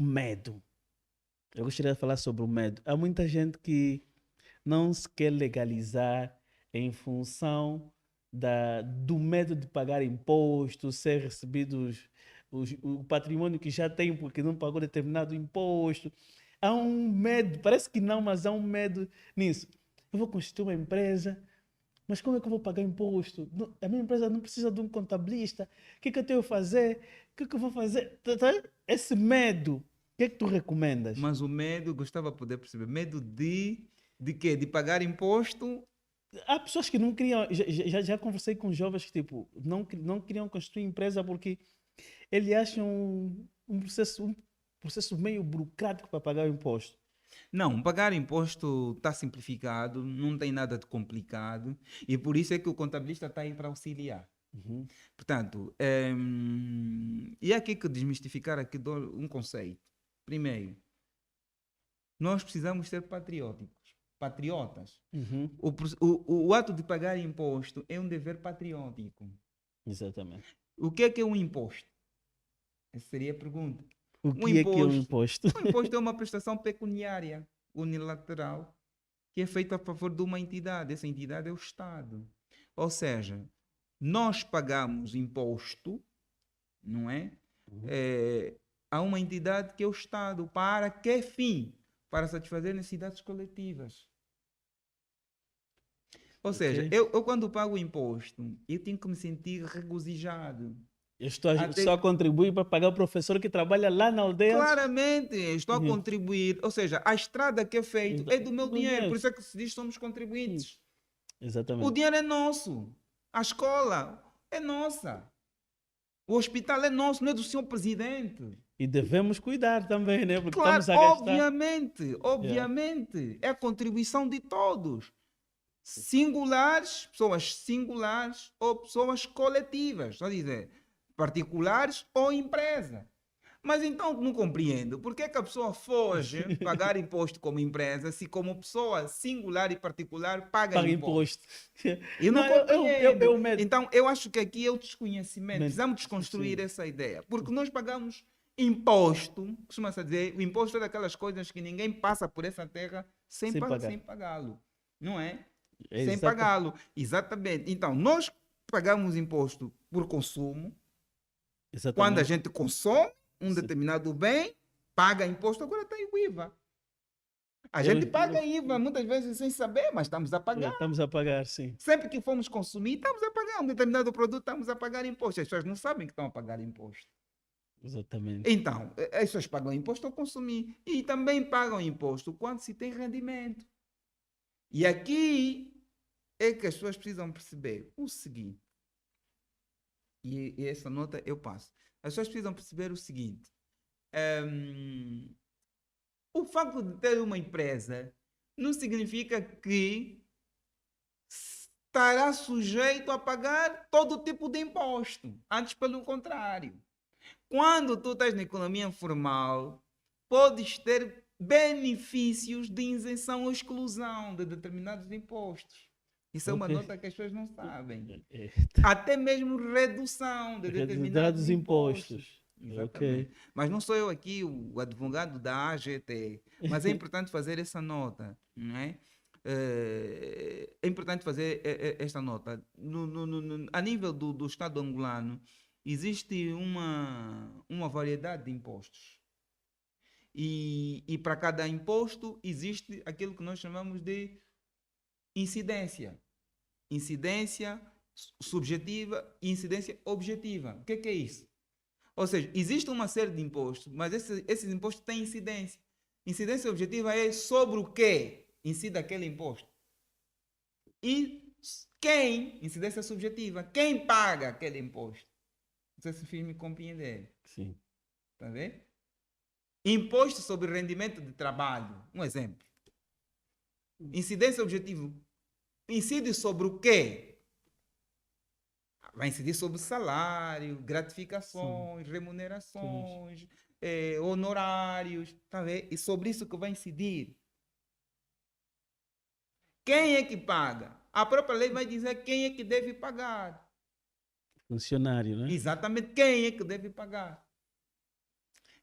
medo. Eu gostaria de falar sobre o medo. Há muita gente que não se quer legalizar em função do medo de pagar imposto, ser recebidos o patrimônio que já tem porque não pagou determinado imposto. Há um medo, parece que não, mas há um medo nisso. Eu vou constituir uma empresa, mas como é que eu vou pagar imposto? A minha empresa não precisa de um contabilista. O que é que eu tenho a fazer? O que é que eu vou fazer? Esse medo, o que é que tu recomendas? Mas o medo, gostava de poder perceber, medo de quê? De pagar imposto? Há pessoas que não queriam. Já conversei com jovens que tipo, não queriam construir empresa porque eles acham um processo meio burocrático para pagar o imposto. Não, pagar imposto está simplificado, não tem nada de complicado e por isso é que o contabilista está aí para auxiliar. Uhum. Portanto, e é aqui que desmistificar aqui um conceito. Primeiro, nós precisamos ser patriotas. Uhum. O ato de pagar imposto é um dever patriótico. Exatamente. O que é um imposto? Essa seria a pergunta. O Um que é um imposto, imposto? um imposto é uma prestação pecuniária unilateral que é feita a favor de uma entidade. Essa entidade é o Estado. Ou seja, nós pagamos imposto, não é? Uhum. É, a uma entidade que é o Estado. Para que fim? Para satisfazer necessidades coletivas. Ou seja, Ok. eu quando pago imposto, eu tenho que me sentir regozijado. Eu estou só a Até contribuir para pagar o professor que trabalha lá na aldeia. claramente estou a Uhum. contribuir. Ou seja, a estrada que é feita é do meu Não dinheiro. Por conheço. isso é que se diz que somos Uhum. contribuintes. O Exatamente. dinheiro é nosso. A escola é nossa. O hospital é nosso, não é do senhor presidente. E devemos cuidar também, né? Porque Claro, estamos a gastar. obviamente, Yeah. obviamente. É a contribuição de todos. Sim. Singulares, pessoas singulares ou pessoas coletivas. Está a dizer, particulares ou empresa. Mas então não compreendo. Por que, que a pessoa foge pagar imposto como empresa se como pessoa singular e particular paga Paga imposto? imposto. Eu Não, não compreendo. eu medo. Então, eu acho que aqui é o desconhecimento. Precisamos desconstruir Sim. essa ideia. Porque nós pagamos imposto, costuma-se dizer, o imposto é daquelas coisas que ninguém passa por essa terra Sem sem pagar. pagá-lo. Não é? É Sem exata. pagá-lo. Exatamente. Então, nós pagamos imposto por consumo. Quando a Exatamente. gente consome um Sim. determinado bem, paga imposto, agora está aí o IVA. A Eu, gente paga IVA muitas vezes sem saber, mas estamos a pagar. estamos a pagar, sim. Sempre que fomos consumir, estamos a pagar um determinado produto, estamos a pagar imposto. As pessoas não sabem que estão a pagar imposto. Exatamente. Então, as pessoas pagam imposto ao consumir e também pagam imposto quando se tem rendimento. E aqui é que as pessoas precisam perceber o seguinte, e essa nota eu passo. As pessoas precisam perceber o seguinte: o facto de ter uma empresa não significa que estará sujeito a pagar todo tipo de imposto. Antes, pelo contrário. Quando tu estás na economia formal, podes ter benefícios de isenção ou exclusão de determinados impostos. Isso é uma Ok. nota que as pessoas não sabem. É, Até mesmo redução de determinados Dados impostos. impostos. Ok. Exatamente. Mas não sou eu aqui o advogado da AGT, mas é importante fazer essa nota, não é? É importante fazer esta nota. A nível do Estado angolano, existe uma variedade de impostos. E para cada imposto existe aquilo que nós chamamos de incidência. Incidência subjetiva e incidência objetiva. O que é isso? Ou seja, existe uma série de impostos, mas esses impostos têm incidência. Incidência objetiva é sobre o que incide aquele imposto. E quem, incidência subjetiva, quem paga aquele imposto. Não sei se fiz me compreender. Sim. Está a ver? Imposto sobre rendimento de trabalho. Um exemplo. Incidência objetiva incide sobre o quê? Vai incidir sobre salário, Sim. gratificações, Sim. remunerações, honorários, tá vendo? E sobre isso que vai incidir. Quem é que paga? A própria lei vai dizer quem é que deve pagar. Funcionário, né? Exatamente quem é que deve pagar.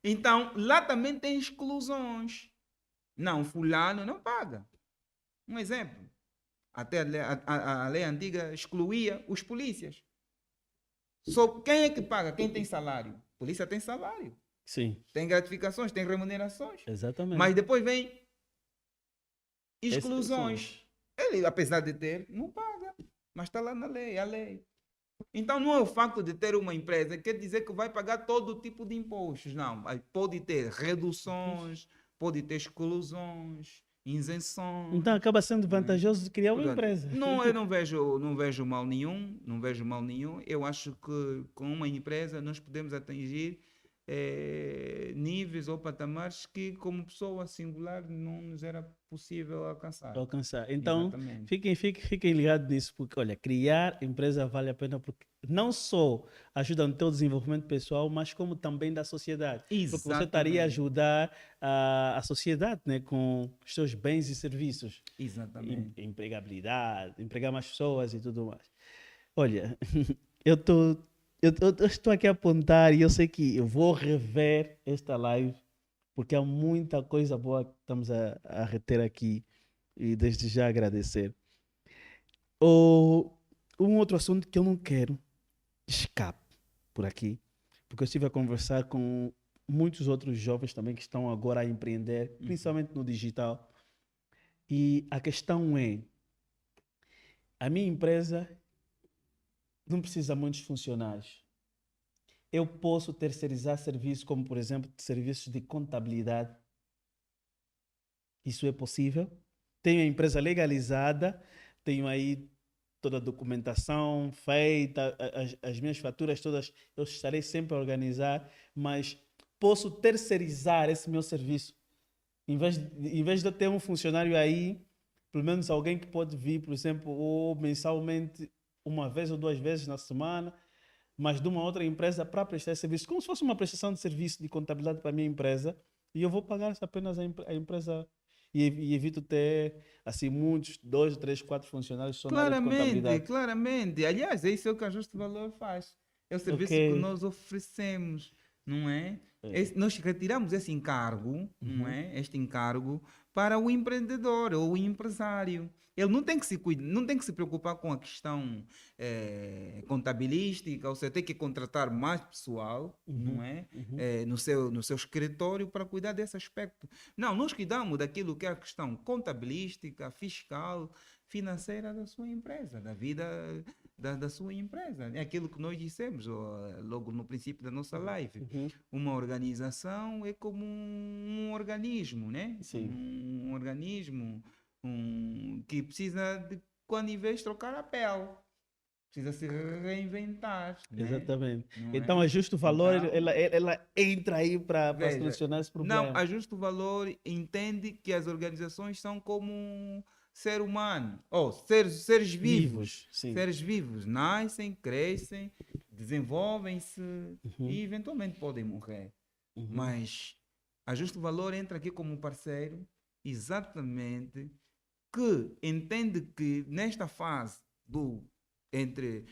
Então, lá também tem exclusões. Não, fulano não paga. Um exemplo. Até a lei antiga excluía os polícias. Só quem é que paga? Quem tem salário? Polícia tem salário. Sim, Tem gratificações, tem remunerações. exatamente. Mas depois vem Exceções. exclusões. Ele, apesar de ter, não paga. Mas está lá na lei, é a lei. Então não é o facto de ter uma empresa quer dizer que vai pagar todo tipo de impostos. Não. Pode ter reduções, pode ter exclusões, Então isenções. acaba sendo Não é? vantajoso de criar uma Portanto, empresa. não, eu não vejo mal nenhum, não vejo mal nenhum. Eu acho que com uma empresa nós podemos atingir níveis ou patamares que como pessoa singular não nos era possível alcançar. Alcançar. Então, Exatamente. fiquem ligados nisso, porque, olha, criar empresa vale a pena porque não só ajuda no teu desenvolvimento pessoal, mas como também da sociedade. Porque você estaria a Exatamente. ajudar a sociedade, né, com os seus bens e serviços. Exatamente. Empregabilidade, empregar mais pessoas e tudo mais. Olha, eu estou eu estou aqui a apontar e eu sei que eu vou rever esta live porque há muita coisa boa que estamos a reter aqui e desde já agradecer. Ou um outro assunto que eu não quero escape por aqui, porque eu estive a conversar com muitos outros jovens também que estão agora a empreender, Uhum. principalmente no digital, e a questão é, a minha empresa não precisa de muitos funcionários. Eu posso terceirizar serviços como, por exemplo, serviços de contabilidade. Isso é possível. Tenho a empresa legalizada, tenho aí toda a documentação feita, as minhas faturas todas, eu estarei sempre a organizar, mas posso terceirizar esse meu serviço. Em vez de eu ter um funcionário aí, pelo menos alguém que pode vir, por exemplo, ou mensalmente, uma vez ou duas vezes na semana, mas de uma outra empresa para prestar serviço, como se fosse uma prestação de serviço de contabilidade para a minha empresa, e eu vou pagar apenas a empresa e evito ter assim muitos, dois, três, quatro funcionários só na área de Claramente, contabilidade. claramente. Aliás, é isso que a Justo Valor faz. É o Ok. serviço que nós oferecemos, não é? É. Nós retiramos esse encargo, não Uhum. é? Este encargo para o empreendedor ou o empresário. Ele não tem que não tem que se preocupar com a questão contabilística, ou seja, tem que contratar mais pessoal, não Uhum. é? Uhum. No seu escritório para cuidar desse aspecto. Não, nós cuidamos daquilo que é a questão contabilística, fiscal, financeira da sua empresa, da vida da sua empresa. É aquilo que nós dissemos logo no princípio da nossa live. Uhum. Uma organização é como um organismo, né? Sim, Um organismo que precisa de, quando em vez de trocar a pele, precisa se reinventar, né? exatamente. Não Então, é? a justo valor, Então, ela entra aí para veja, solucionar esse não, problema. a Justo Valor entende que as organizações são como um ser humano, ou seres vivos. Vivos, sim. Seres vivos nascem, crescem, desenvolvem-se Uhum. e eventualmente podem morrer. Uhum. Mas a Justo Valor entra aqui como parceiro exatamente que entende que entre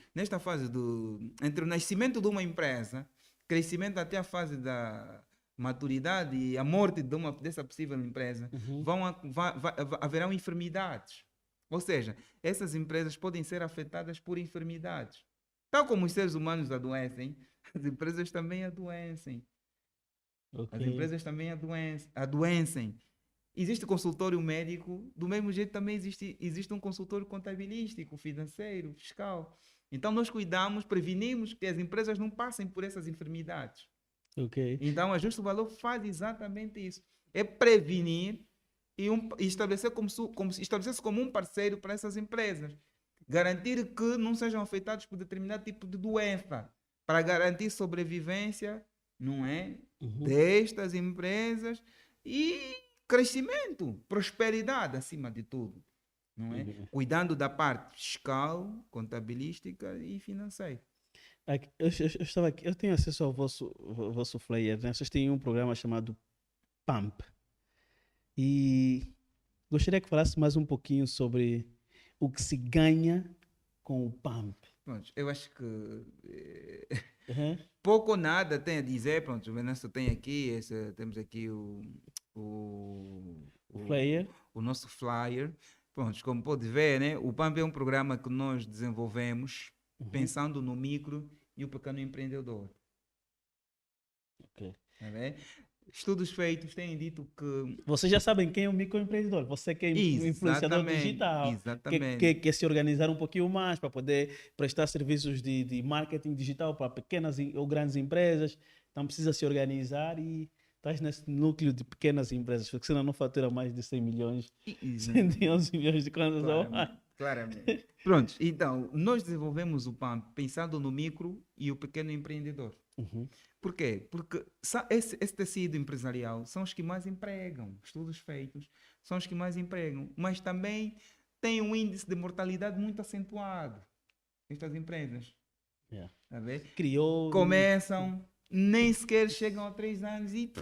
o nascimento de uma empresa, crescimento até a fase da maturidade e a morte dessa possível empresa, Uhum. haverão enfermidades. Ou seja, essas empresas podem ser afetadas por enfermidades. Tal como os seres humanos adoecem, as empresas também adoecem. Ok. As empresas também adoecem. Existe consultório médico, do mesmo jeito também existe um consultório contabilístico, financeiro, fiscal. Então nós cuidamos, prevenimos que as empresas não passem por essas enfermidades. Ok. Então a Justo Valor faz exatamente isso. É prevenir e estabelecer estabelecer-se como um parceiro para essas empresas. Garantir que não sejam afetados por determinado tipo de doença. Para garantir sobrevivência, não é? Uhum. Destas empresas e crescimento, prosperidade acima de tudo, não é? Uhum. Cuidando da parte fiscal, contabilística e financeira. Eu estava aqui, eu tenho acesso ao vosso flyer, né? Vocês têm um programa chamado PAMP. E gostaria que falasse mais um pouquinho sobre o que se ganha com o PAMP. Pronto, eu acho que Uhum. Pouco ou nada tem a dizer, pronto, o Venâncio tem aqui, temos aqui O flyer. o nosso flyer. Pronto, como pode ver, né, o PAMP é um programa que nós desenvolvemos Uhum. pensando no micro e o pequeno empreendedor. Ok. Tá vendo? Estudos feitos têm dito que Vocês já sabem quem é o microempreendedor. Você que é influenciador exatamente, digital, exatamente. quer se organizar um pouquinho mais para poder prestar serviços de marketing digital para pequenas ou grandes empresas. Então precisa se organizar e estás nesse núcleo de pequenas empresas, porque senão não fatura mais de 100 milhões, E- 111 milhões de contas ao Claramente, ano. claramente. Pronto, então, nós desenvolvemos o PAMP pensando no micro e o pequeno empreendedor. Uhum. Por quê? Porque esse tecido empresarial são os que mais empregam, estudos feitos, são os que mais empregam, mas também tem um índice de mortalidade muito acentuado. Estas empresas, Yeah. tá vendo? Criou. Começam, nem sequer chegam a 3 anos e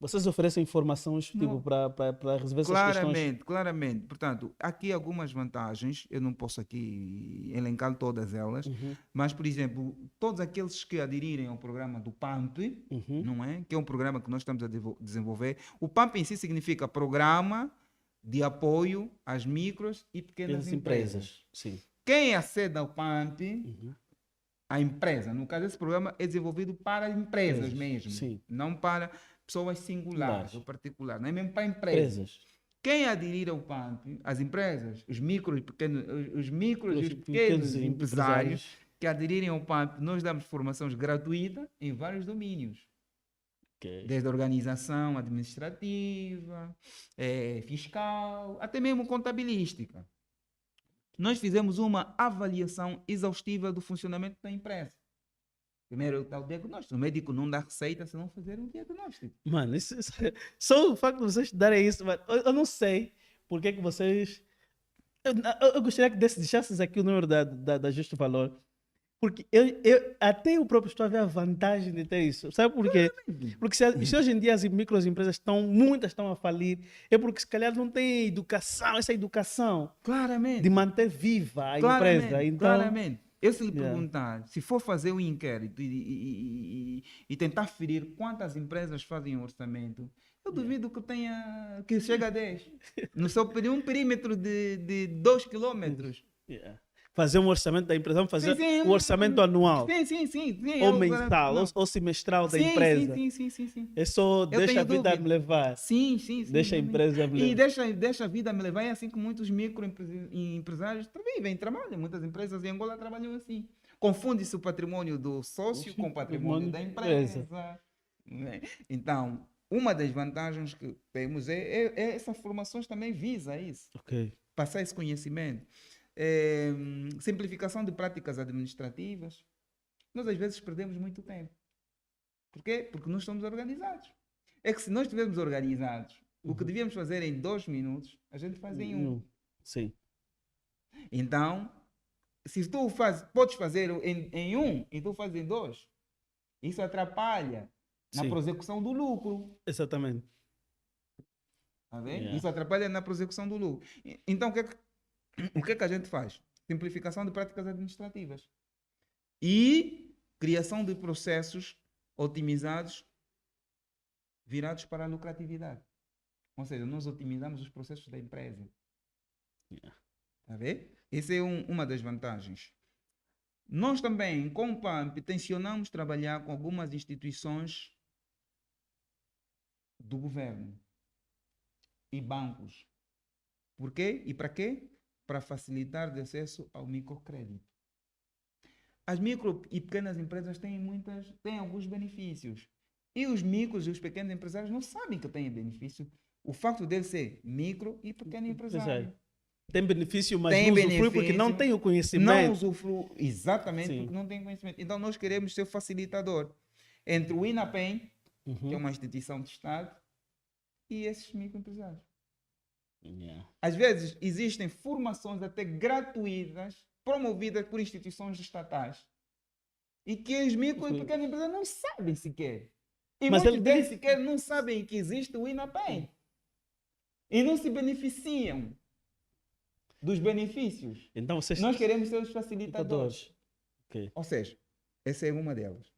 Vocês oferecem informações tipo, não. para resolver essas questões? Claramente, claramente. Portanto, aqui algumas vantagens, eu não posso aqui elencar todas elas, Uhum. mas, por exemplo, todos aqueles que aderirem ao programa do PAMP, Uhum. não é? Que é um programa que nós estamos a desenvolver. O PAMP em si significa Programa de Apoio às Micros e Pequenas Pequenas Empresas. empresas, sim. Quem acede ao PAMP, Uhum. a empresa, no caso, esse programa é desenvolvido para empresas Empresas, mesmo, sim. não para pessoas singulares Lares. ou particulares, não é mesmo para empresas. Empresas. Quem aderir ao PAMP, as empresas, os micros, os micros e Os os pequenos pequenos empresários que aderirem ao PAMP, nós damos formações gratuitas em vários domínios. Ok. Desde a organização administrativa, fiscal, até mesmo contabilística. Nós fizemos uma avaliação exaustiva do funcionamento da empresa. Primeiro está o diagnóstico. O médico não dá receita se não fazer um diagnóstico. Mano, só o facto de vocês darem isso, mano, eu não sei porque que vocês. Eu gostaria que deixasses aqui o número da Justo Valor. Porque até eu próprio estou a ver a vantagem de ter isso. Sabe por quê? Porque se hoje em dia as microempresas muitas estão a falir, é porque se calhar não tem educação, essa educação de Claramente. manter viva a Claramente. empresa. Então, Claramente. Eu se lhe yeah. perguntar, se for fazer um inquérito e tentar ferir quantas empresas fazem um orçamento, eu duvido que chegue a 10. No seu um perímetro de 2 quilômetros. Yeah. Fazer um orçamento da empresa, vamos fazer Sim, o orçamento anual. Sim. Ou mensal, ou semestral da empresa. Sim. É só Eu deixa tenho a vida dúvida. me levar. Sim. Deixa a empresa me E levar. deixa a vida me levar, é assim que muitos microempresários vivem, trabalham. Muitas empresas em Angola trabalham assim. Confunde-se o patrimônio do sócio com o patrimônio da empresa. Né? Então, uma das vantagens que temos essas formações também visa isso. Ok. Passar esse conhecimento. Simplificação de práticas administrativas. Nós às vezes perdemos muito tempo. Por quê? Porque não estamos organizados. É que se nós estivermos organizados, o que devíamos fazer em 2 minutos, a gente faz em 1. Sim. Então, se tu podes fazer em 1 e tu fazes em 2, isso atrapalha na prosecução do lucro. Exatamente. Tá vendo? Isso atrapalha na prosecução do lucro. Então, o que é que a gente faz? Simplificação de práticas administrativas. E criação de processos otimizados virados para a lucratividade. Ou seja, nós otimizamos os processos da empresa. Tá vendo? Essa é uma das vantagens. Nós também, com o PAMP, tencionamos trabalhar com algumas instituições do governo e bancos. Por quê? E para quê? Para facilitar o acesso ao microcrédito. As micro e pequenas empresas têm alguns benefícios. E os micros e os pequenos empresários não sabem que têm benefício. O facto dele ser micro e pequeno empresário. Tem benefício, mas não usufrui porque não tem o conhecimento. Não usufrui exatamente Sim. porque não tem conhecimento. Então nós queremos ser facilitador entre o INAPEM, que é uma instituição de Estado, e esses microempresários. Às vezes existem formações até gratuitas promovidas por instituições estatais e que os micro e pequenos empresários não sabem sequer. E mas muitos deles sequer não sabem que existe o INAPEM. E não se beneficiam dos benefícios. Então, nós queremos ser os facilitadores. Okay. Ou seja, essa é uma delas.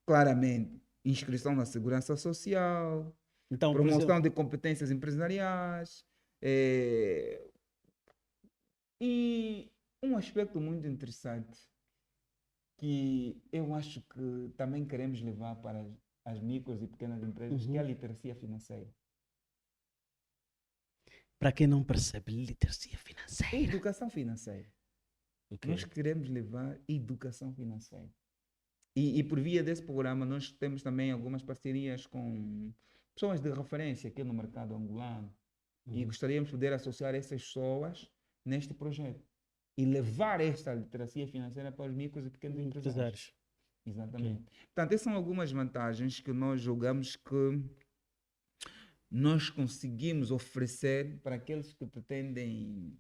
claramente, inscrição na segurança social, Então, por exemplo, promoção de competências empresariais, eh, e um aspecto muito interessante que eu acho que também queremos levar para as micros e pequenas empresas, que é a uhum, literacia financeira. para quem não percebe, literacia É financeira. educação financeira. Ok. Nós queremos levar educação financeira. E por via desse programa, nós temos também algumas parcerias com pessoas de referência aqui no mercado angolano. E Uhum. gostaríamos de poder associar essas pessoas neste projeto e levar esta literacia financeira para os micros e pequenos empresários. Empresários. Ok. Exatamente. Portanto, essas são algumas vantagens que nós julgamos que nós conseguimos oferecer para aqueles que pretendem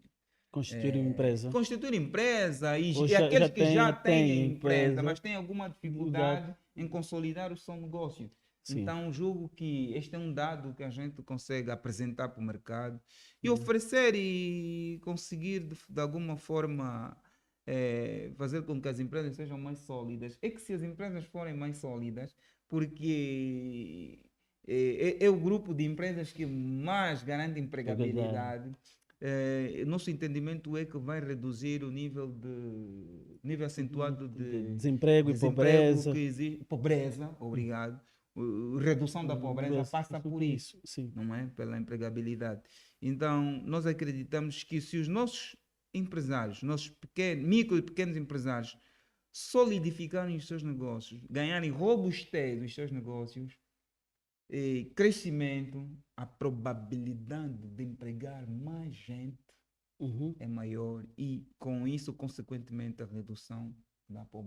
Constituir uma empresa. constituir empresa Ou e já aqueles que já tem têm empresa, empresa. mas têm alguma Exato. dificuldade em consolidar o seu negócio. Sim. Então, julgo que este é um dado que a gente consegue apresentar para o mercado e Uhum. oferecer e conseguir, de alguma forma, fazer com que as empresas sejam mais sólidas. É que se as empresas forem mais sólidas, porque é o grupo de empresas que mais garante É verdade. empregabilidade, nosso entendimento é que vai reduzir o nível acentuado De de desemprego e desemprego pobreza. que existe, pobreza, obrigado. Redução da pobreza passa por isso, Sim. não é? Pela empregabilidade. Então, nós acreditamos que se os nossos empresários, nossos micro e pequenos empresários, solidificarem os seus negócios, ganharem robustez nos seus negócios, crescimento, a probabilidade de empregar mais gente Uhum. é maior e, com isso, consequentemente, a redução da pobreza.